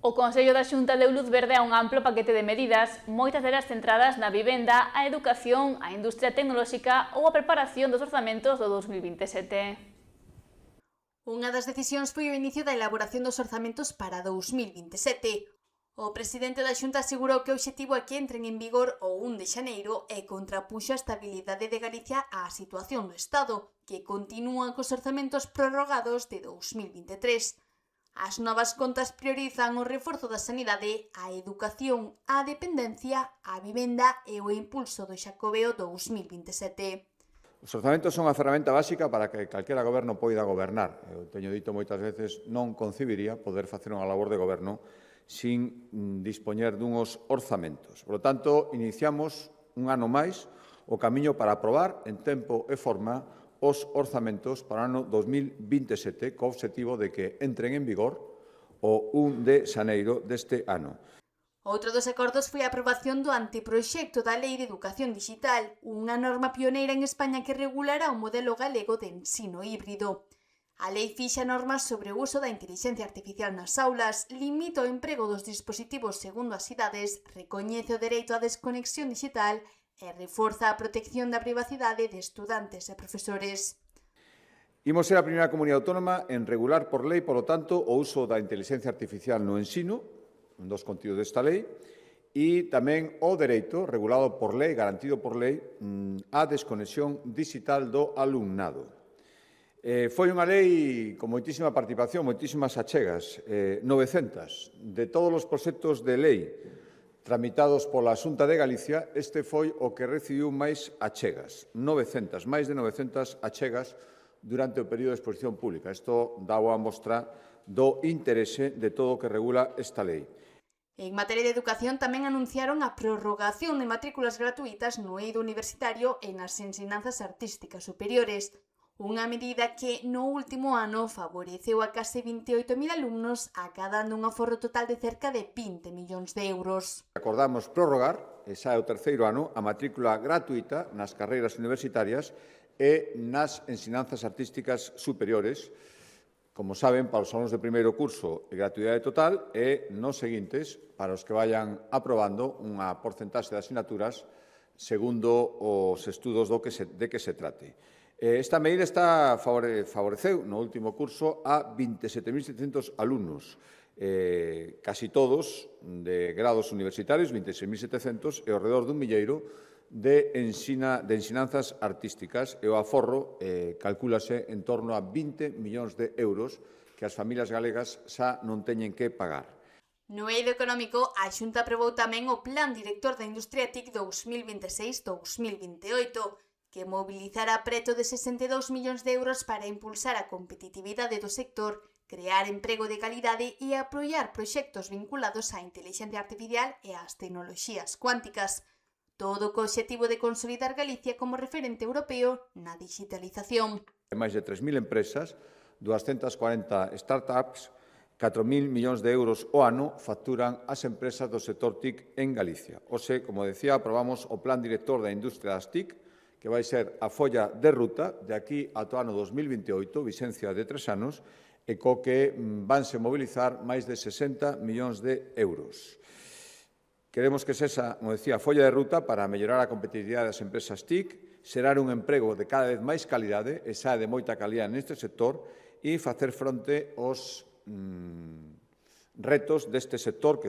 O Consello da Xunta deu luz verde a un amplo paquete de medidas, moitas delas centradas na vivenda, a educación, a industria tecnolóxica ou a preparación dos orzamentos do 2027. Unha das decisións foi o inicio da elaboración dos orzamentos para 2027. O presidente da Xunta asegurou que o obxectivo é que entren en vigor o 1 de xaneiro e contrapuxo a estabilidade de Galicia á situación do Estado, que continúa cos orzamentos prorrogados de 2023. As novas contas priorizan o reforzo da sanidade, a educación, a dependencia, a vivenda e o impulso do Xacobeo 2027. Os orzamentos son a ferramenta básica para que calquera goberno poida gobernar. Eu teño dito moitas veces, non concibiría poder facer unha labor de goberno sin dispoñer dunhos orzamentos. Por lo tanto, iniciamos un ano máis o camiño para aprobar en tempo e forma os orzamentos para o ano 2027 co obxectivo de que entren en vigor o 1 de xaneiro deste ano. Outro dos acordos foi a aprobación do anteproxecto da Lei de Educación Digital, unha norma pioneira en España que regulará o modelo galego de ensino híbrido. A lei fixa normas sobre o uso da intelixencia artificial nas aulas, limita o emprego dos dispositivos segundo as idades, recoñece o dereito á desconexión digital e reforza a protección da privacidade de estudantes e profesores. Imos ser a primeira comunidade autónoma en regular por lei, polo tanto, o uso da intelixencia artificial no ensino, un dos contidos desta lei, e tamén o dereito, regulado por lei, garantido por lei, á desconexión digital do alumnado. Foi unha lei con moitísima participación, moitísimas achegas, 900. De todos os proxectos de lei tramitados pola Xunta de Galicia, este foi o que recibiu máis achegas, 900, máis de 900 achegas durante o período de exposición pública. Isto dá a mostra do interese de todo o que regula esta lei. En materia de educación tamén anunciaron a prorrogación de matrículas gratuitas no eido universitario e nas ensinanzas artísticas superiores, unha medida que no último ano favoreceu a case 28.000 alumnos, acadando un aforro total de cerca de 20 millóns de euros. Acordamos prorrogar, e xa é o terceiro ano, a matrícula gratuita nas carreiras universitarias e nas ensinanzas artísticas superiores, como saben, para os alunos de primeiro curso, gratuidade total, e nos seguintes, para os que vayan aprobando unha porcentaxe de asignaturas segundo os estudos de que se trate. Esta medida favoreceu no último curso a 27.700 alumnos, casi todos de grados universitarios, 26.700, e ao redor dun milleiro de ensinanzas artísticas, e o aforro calcúlase en torno a 20 millóns de euros que as familias galegas xa non teñen que pagar. No eido económico, a Xunta aprobou tamén o Plan Director da Industria TIC 2026-2028, que mobilizará preto de 62 millóns de euros para impulsar a competitividade do sector, crear emprego de calidade e apoiar proxectos vinculados á intelixencia artificial e ás tecnoloxías cuánticas. Todo co obxectivo de consolidar Galicia como referente europeo na digitalización. Máis de 3.000 empresas, 240 startups, 4.000 millóns de euros ao ano facturan as empresas do sector TIC en Galicia. Hoxe, como decía, aprobamos o Plan Director da Industria das TIC, que vai ser a folla de ruta de aquí ata o ano 2028, vixencia de 3 anos, e co que vanse mobilizar máis de 60 millóns de euros. Queremos que sexa, como decía, a folla de ruta para mellorar a competitividade das empresas TIC, xerar un emprego de cada vez máis calidade, e xa de moita calidade neste sector, e facer fronte aos retos deste sector, que